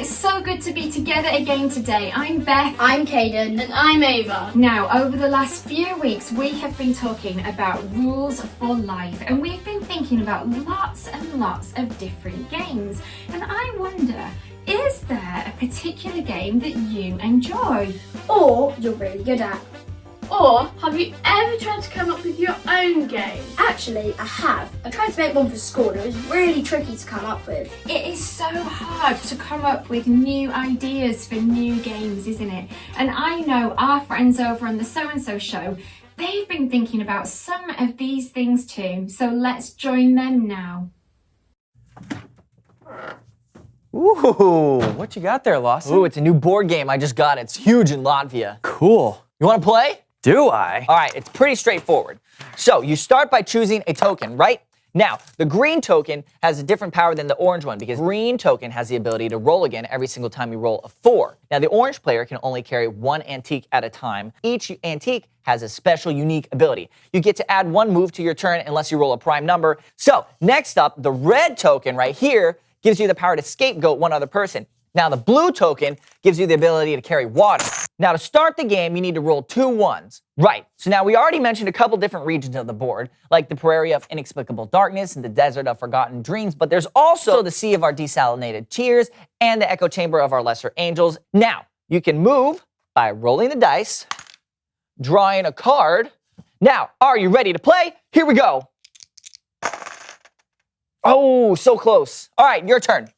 It's so good to be together again today. I'm Beth. I'm Caden. And I'm Ava. Now, over the last few weeks, we have been talking about rules for life, and we've been thinking about lots and lots of different games. And I wonder, is there a particular game that you enjoy? Or you're really good at? Or have you ever tried to come up with your own game? Actually, I have. I tried to make one for school and it was really tricky to come up with. It is so hard to come up with new ideas for new games, isn't it? And I know our friends over on the So-and-So show, they've been thinking about some of these things too. So let's join them now. Ooh, what you got there, Lawson? Ooh, it's a new board game. I just got it. It's huge in Latvia. Cool. You want to play? Do I? All right, it's pretty straightforward. So you start by choosing a token, right? Now, the green token has a different power than the orange one because green token has the ability to roll again every single time you roll a 4. Now, the orange player can only carry one antique at a time. Each antique has a special, unique ability. You get to add one move to your turn unless you roll a prime number. So next up, the red token right here gives you the power to scapegoat one other person. Now, the blue token gives you the ability to carry water. Now, to start the game, you need to roll 2 ones. Right, so now we already mentioned a couple different regions of the board, like the Prairie of Inexplicable Darkness and the Desert of Forgotten Dreams, but there's also the Sea of our Desalinated Tears and the Echo Chamber of our Lesser Angels. Now, you can move by rolling the dice, drawing a card. Now, are you ready to play? Here we go. Oh, so close. All right, your turn.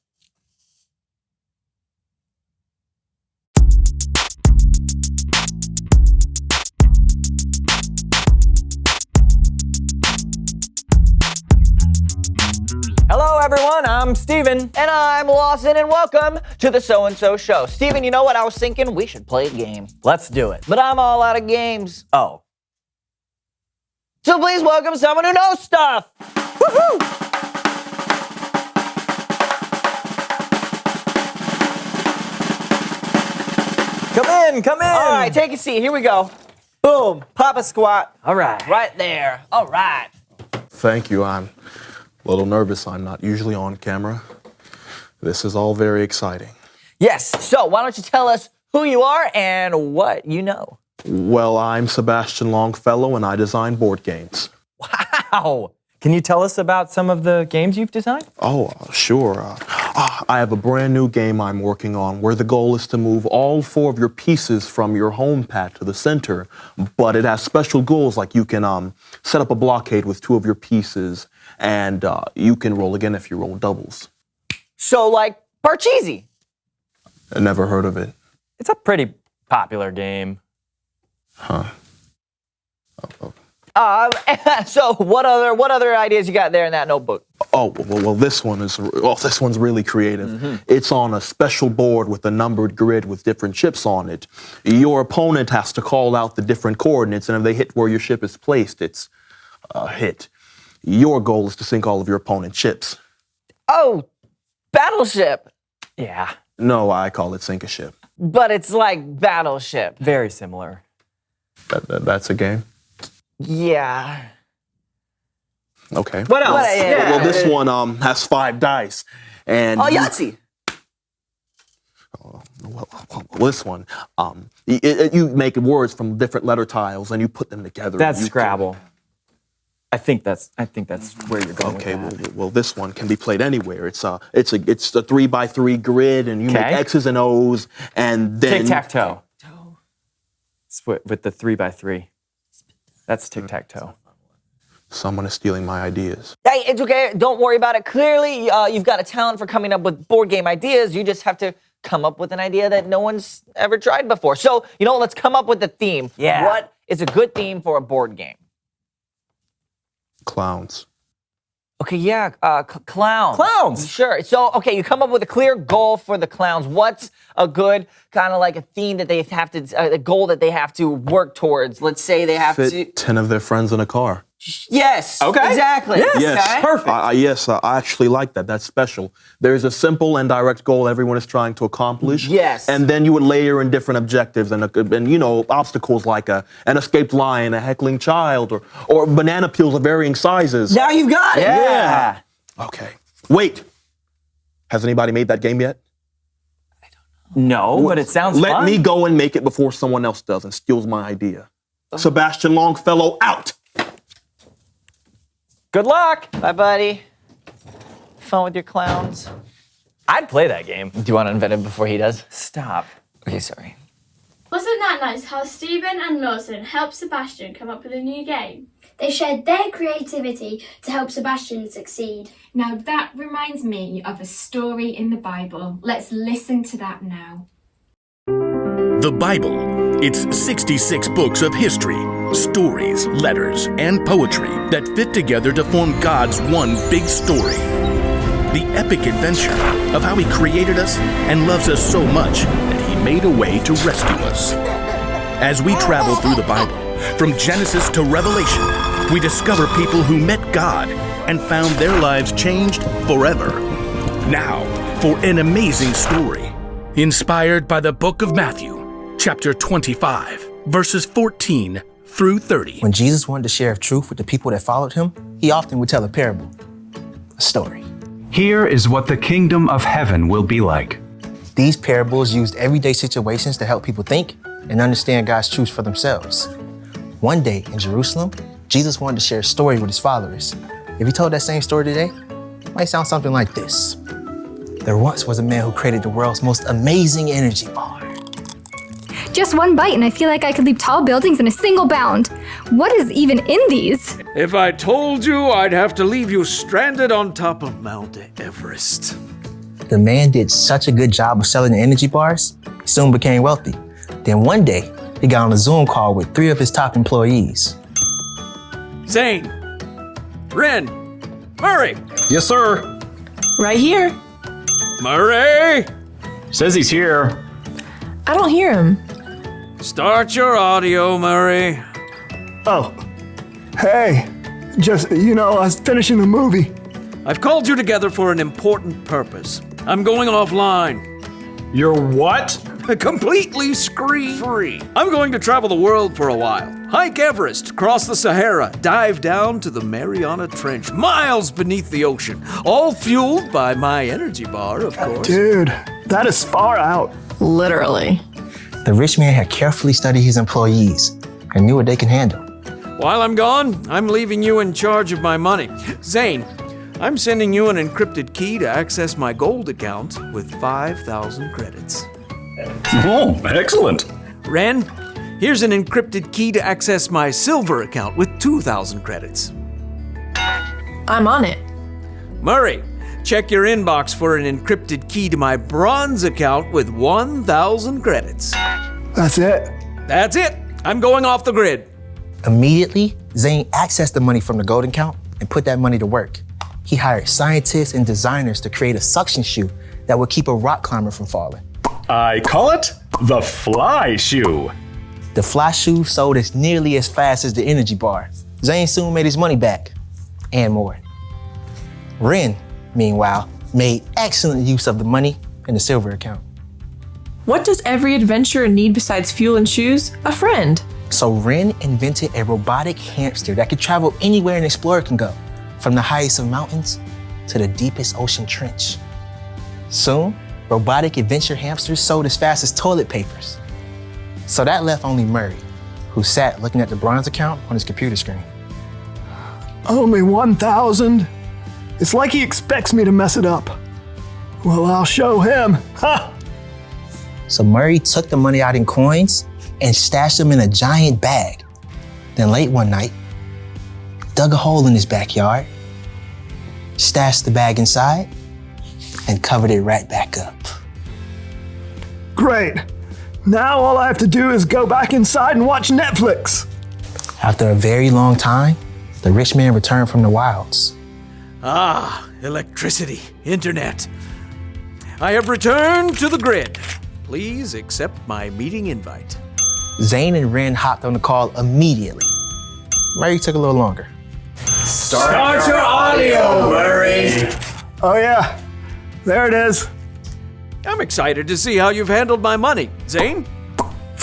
Hello, everyone. I'm Steven. And I'm Lawson, and welcome to the So-and-So show. Steven, you know what? I was thinking we should play a game. Let's do it. But I'm all out of games. Oh. So please welcome someone who knows stuff. Woohoo! Come in, come in. All right, take a seat. Here we go. Boom. Pop a squat. All right. Right there. All right. Thank you. I'm a little nervous. I'm not usually on camera. This is all very exciting. Yes. So why don't you tell us who you are and what you know? Well, I'm Sebastian Longfellow, and I design board games. Wow. Can you tell us about some of the games you've designed? Oh, sure. I have a brand new game I'm working on where the goal is to move all 4 of your pieces from your home pad to the center, but it has special goals like you can set up a blockade with 2 of your pieces, and you can roll again if you roll doubles. So like Parcheesi. I never heard of it. It's a pretty popular game. Huh. So what other ideas you got there in that notebook? Oh, well, this one's really creative. Mm-hmm. It's on a special board with a numbered grid with different chips on it. Your opponent has to call out the different coordinates, and if they hit where your ship is placed, it's a hit. Your goal is to sink all of your opponent's ships. Oh, Battleship. Yeah. No, I call it sink a ship. But it's like Battleship. Very similar. That's a game? Yeah. Okay. What else? Well, this one has 5 dice. And Yahtzee. Well, this one, you make words from different letter tiles and you put them together. That's Scrabble. I think that's where you're going. Okay, with that. well, this one can be played anywhere. It's a 3x3 grid, and you make X's and O's, and then tic-tac-toe. With the 3x3. That's tic-tac-toe. Someone is stealing my ideas. Hey, it's okay. Don't worry about it. Clearly, you've got a talent for coming up with board game ideas. You just have to come up with an idea that no one's ever tried before. So, let's come up with a theme. Yeah. What is a good theme for a board game? Clowns. Okay, yeah, clowns. Clowns! Sure. So, okay, you come up with a clear goal for the clowns. What's a good kind of like a theme that they have to, a goal that they have to work towards? Let's say they have Fit 10 of their friends in a car. Yes. Okay. Exactly. Yes. Okay. Perfect. Yes, I actually like that. That's special. There's a simple and direct goal everyone is trying to accomplish. Yes. And then you would layer in different objectives and obstacles like an escaped lion, a heckling child, or banana peels of varying sizes. Now you've got it. Yeah. Okay. Wait. Has anybody made that game yet? No, but it sounds Let fun. me go and make it before someone else does and steals my idea. Sebastian Longfellow, out! Good luck. Bye, buddy. Fun with your clowns. I'd play that game. Do you want to invent it before he does? Stop. Okay, sorry. Wasn't that nice how Stephen and Lawson helped Sebastian come up with a new game? They shared their creativity to help Sebastian succeed. Now that reminds me of a story in the Bible. Let's listen to that now. The Bible. It's 66 books of history, stories, letters, and poetry that fit together to form God's one big story. The epic adventure of how He created us and loves us so much that He made a way to rescue us. As we travel through the Bible, from Genesis to Revelation, we discover people who met God and found their lives changed forever. Now, for an amazing story, inspired by the book of Matthew, chapter 25, verses 14 through 30. When Jesus wanted to share truth with the people that followed him, he often would tell a parable, a story. Here is what the kingdom of heaven will be like. These parables used everyday situations to help people think and understand God's truth for themselves. One day in Jerusalem, Jesus wanted to share a story with his followers. If he told that same story today, it might sound something like this. There once was a man who created the world's most amazing energy bar. Just one bite and I feel like I could leap tall buildings in a single bound. What is even in these? If I told you, I'd have to leave you stranded on top of Mount Everest. The man did such a good job of selling the energy bars, he soon became wealthy. Then one day, he got on a Zoom call with 3 of his top employees. Zane, Ren, Murray. Yes, sir. Right here. Murray, Says he's here. I don't hear him. start your audio, Murray. Oh, hey, just, I was finishing the movie. I've called you together for an important purpose. I'm going offline. You're what? Completely screen-free. I'm going to travel the world for a while. Hike Everest, cross the Sahara, dive down to the Mariana Trench, miles beneath the ocean, all fueled by my energy bar, of course. Dude, that is far out. Literally. The rich man had carefully studied his employees and knew what they can handle. While I'm gone, I'm leaving you in charge of my money. Zane, I'm sending you an encrypted key to access my gold account with 5,000 credits. Oh, excellent. Ren, here's an encrypted key to access my silver account with 2,000 credits. I'm on it. Murray, check your inbox for an encrypted key to my bronze account with 1,000 credits. That's it. That's it. I'm going off the grid. Immediately, Zane accessed the money from the gold account and put that money to work. He hired scientists and designers to create a suction shoe that would keep a rock climber from falling. I call it the fly shoe. The fly shoe sold as nearly as fast as the energy bar. Zane soon made his money back, and more. Ren, meanwhile, made excellent use of the money in the silver account. What does every adventurer need besides fuel and shoes? A friend. So Ren invented a robotic hamster that could travel anywhere an explorer can go, from the highest of mountains to the deepest ocean trench. Soon, robotic adventure hamsters sold as fast as toilet papers. So that left only Murray, who sat looking at the bronze account on his computer screen. Only 1,000? It's like he expects me to mess it up. Well, I'll show him. Ha! So Murray took the money out in coins and stashed them in a giant bag. Then late one night, dug a hole in his backyard, stashed the bag inside, and covered it right back up. Great. Now all I have to do is go back inside and watch Netflix. After a very long time, the rich man returned from the wilds. Ah, electricity, internet. I have returned to the grid. Please accept my meeting invite. Zane and Ren hopped on the call immediately. Murray took a little longer. Start your audio, Murray. Oh yeah, there it is. I'm excited to see how you've handled my money. Zane?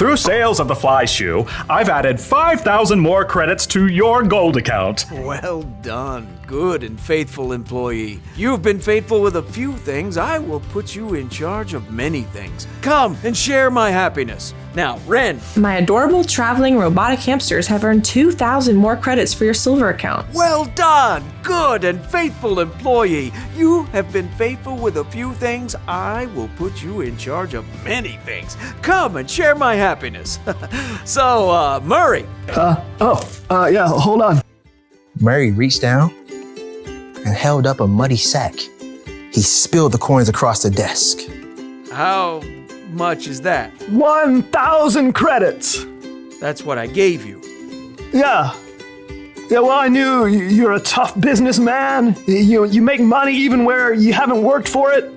Through sales of the fly shoe, I've added 5,000 more credits to your gold account. Well done, good and faithful employee. You've been faithful with a few things. I will put you in charge of many things. Come and share my happiness. Now, Ren. My adorable traveling robotic hamsters have earned 2,000 more credits for your silver account. Well done, good and faithful employee. You have been faithful with a few things. I will put you in charge of many things. Come and share my happiness. So, Murray. Yeah, hold on. Murray reached down and held up a muddy sack. He spilled the coins across the desk. How much is that? 1,000 credits. That's what I gave you. Yeah, well, I knew you're a tough businessman. You make money even where you haven't worked for it.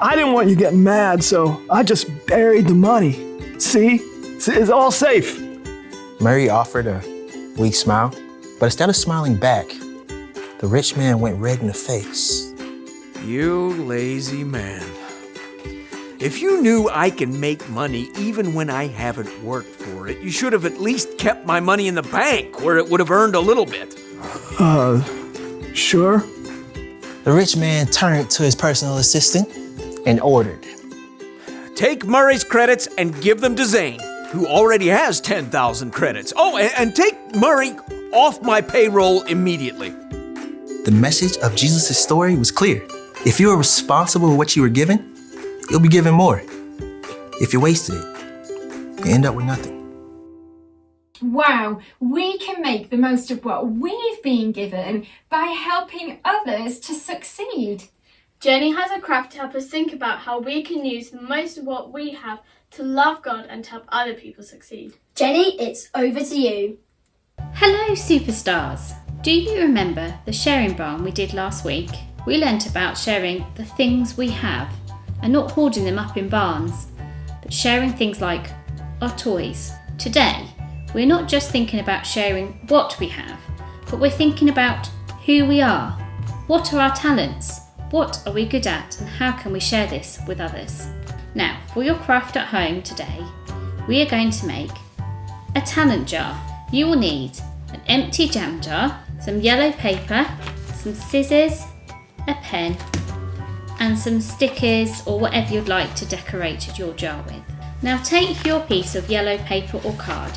I didn't want you getting mad, so I just buried the money. See? It's all safe. Murray offered a weak smile, but instead of smiling back, the rich man went red in the face. You lazy man. If you knew I can make money even when I haven't worked for it, you should have at least kept my money in the bank where it would have earned a little bit. Sure. The rich man turned to his personal assistant and ordered, Take Murray's credits and give them to Zane, who already has 10,000 credits. Oh, and take Murray off my payroll immediately. The message of Jesus' story was clear. If you are responsible for what you were given, you'll be given more. If you wasted it, you end up with nothing. Wow, we can make the most of what we've been given by helping others to succeed. Jenny has a craft to help us think about how we can use the most of what we have to love God and to help other people succeed. Jenny, it's over to you. Hello, Superstars. Do you remember the sharing barn we did last week? We learnt about sharing the things we have and not hoarding them up in barns, but sharing things like our toys. Today, we're not just thinking about sharing what we have, but we're thinking about who we are. What are our talents? What are we good at, and how can we share this with others? Now, for your craft at home today, we are going to make a talent jar. You will need an empty jam jar, some yellow paper, some scissors, a pen, and some stickers or whatever you'd like to decorate your jar with. Now take your piece of yellow paper or card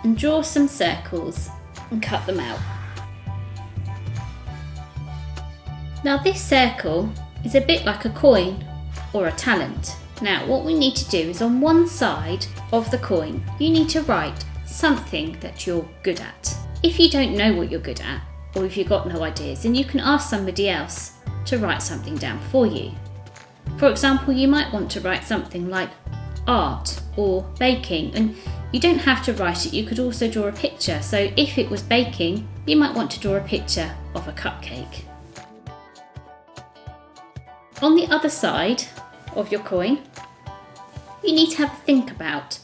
and draw some circles and cut them out. Now this circle is a bit like a coin or a talent. Now what we need to do is on one side of the coin, you need to write something that you're good at. If you don't know what you're good at, or if you've got no ideas, then you can ask somebody else to write something down for you. For example, you might want to write something like art or baking, and you don't have to write it, you could also draw a picture. So if it was baking, you might want to draw a picture of a cupcake. On the other side of your coin, you need to have a think about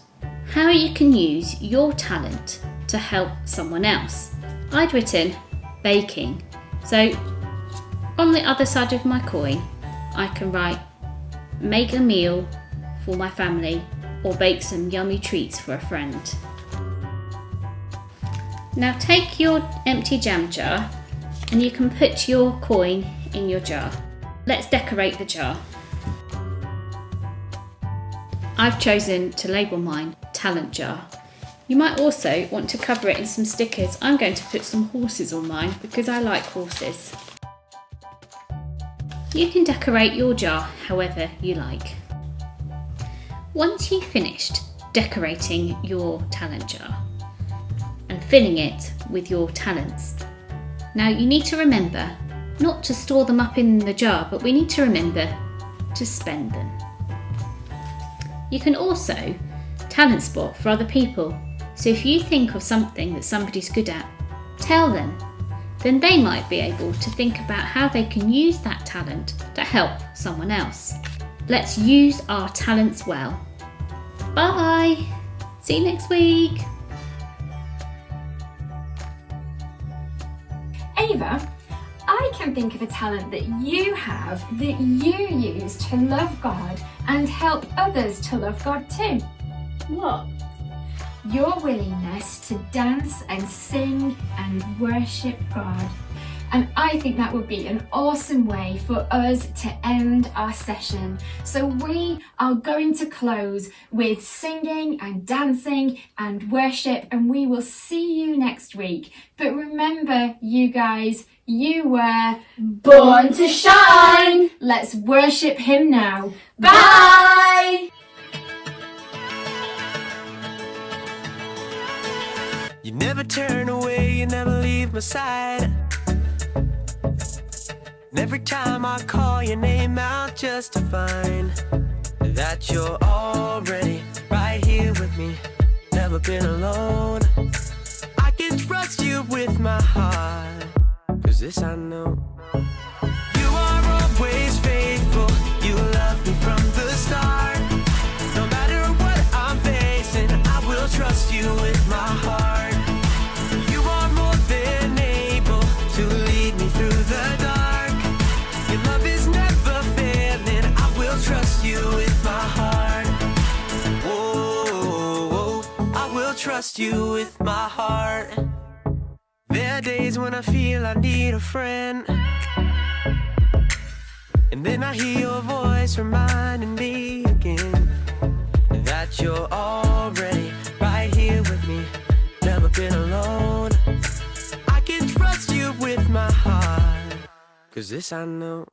how you can use your talent to help someone else. I'd written baking, so on the other side of my coin, I can write make a meal for my family or bake some yummy treats for a friend. Now take your empty jam jar and you can put your coin in your jar. Let's decorate the jar. I've chosen to label mine talent jar. You might also want to cover it in some stickers. I'm going to put some horses on mine because I like horses. You can decorate your jar however you like. Once you've finished decorating your talent jar and filling it with your talents, now you need to remember not to store them up in the jar, but we need to remember to spend them. You can also talent spot for other people. So if you think of something that somebody's good at, tell them. Then they might be able to think about how they can use that talent to help someone else. Let's use our talents well. Bye! See you next week! Ava, I can think of a talent that you have that you use to love God and help others to love God too. What? your willingness to dance and sing and worship God. And I think that would be an awesome way for us to end our session. So we are going to close with singing and dancing and worship, and we will see you next week. But remember, you guys, you were Born to shine. Let's worship Him now. Bye. You never turn away, you never leave my side. And every time I call your name out just to find that you're already right here with me, never been alone. I can trust you with my heart, 'cause this I know. You are always faithful, you love me from the start. No matter what I'm facing, I will trust you with my heart. You are more than able to lead me through the dark. Your love is never failing, I will trust you with my heart. Whoa, I will trust you with my heart. There are days when I feel I need a friend, and then I hear your voice reminding me again that you're already right here with me, never been alone. I can trust you with my heart, 'cause this I know.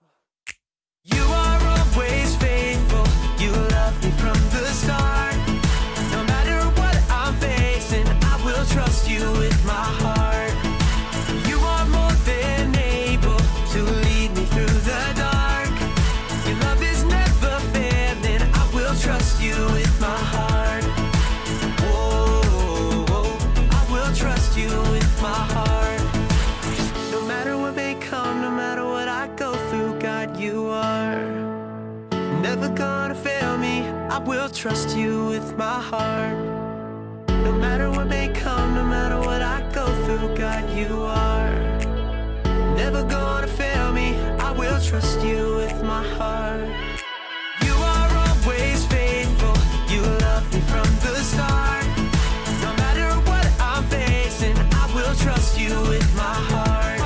You are always faithful, you love me from the start. No matter what I'm facing, I will trust you with my heart. You are more than able to lead me through the dark. Your love is never failing, I will trust you with my heart. Whoa, I will trust you with my heart. No matter what may come, no matter what I go through, God, you are never gonna fail me, I will trust you with my heart. No matter what may come, no matter what I go through, God, you are never gonna fail me, I will trust you with my heart. You are always faithful, you love me from the start. No matter what I'm facing, I will trust you with my heart.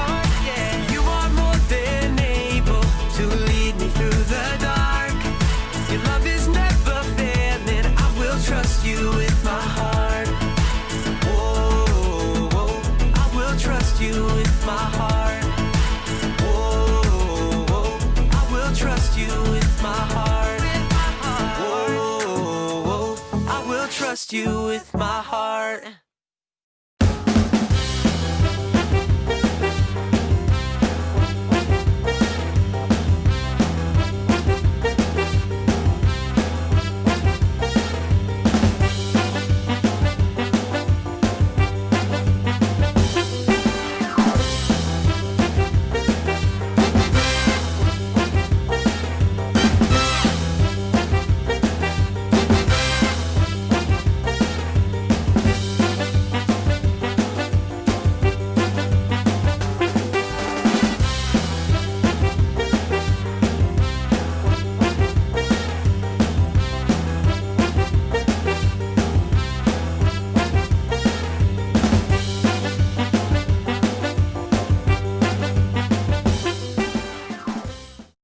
Yeah, you are more than able to lead me through the dark. Your love is never failing, I will trust you with my heart. Whoa, I will trust you with my heart. Whoa, I will trust you with my heart. Whoa, I will trust you with my heart.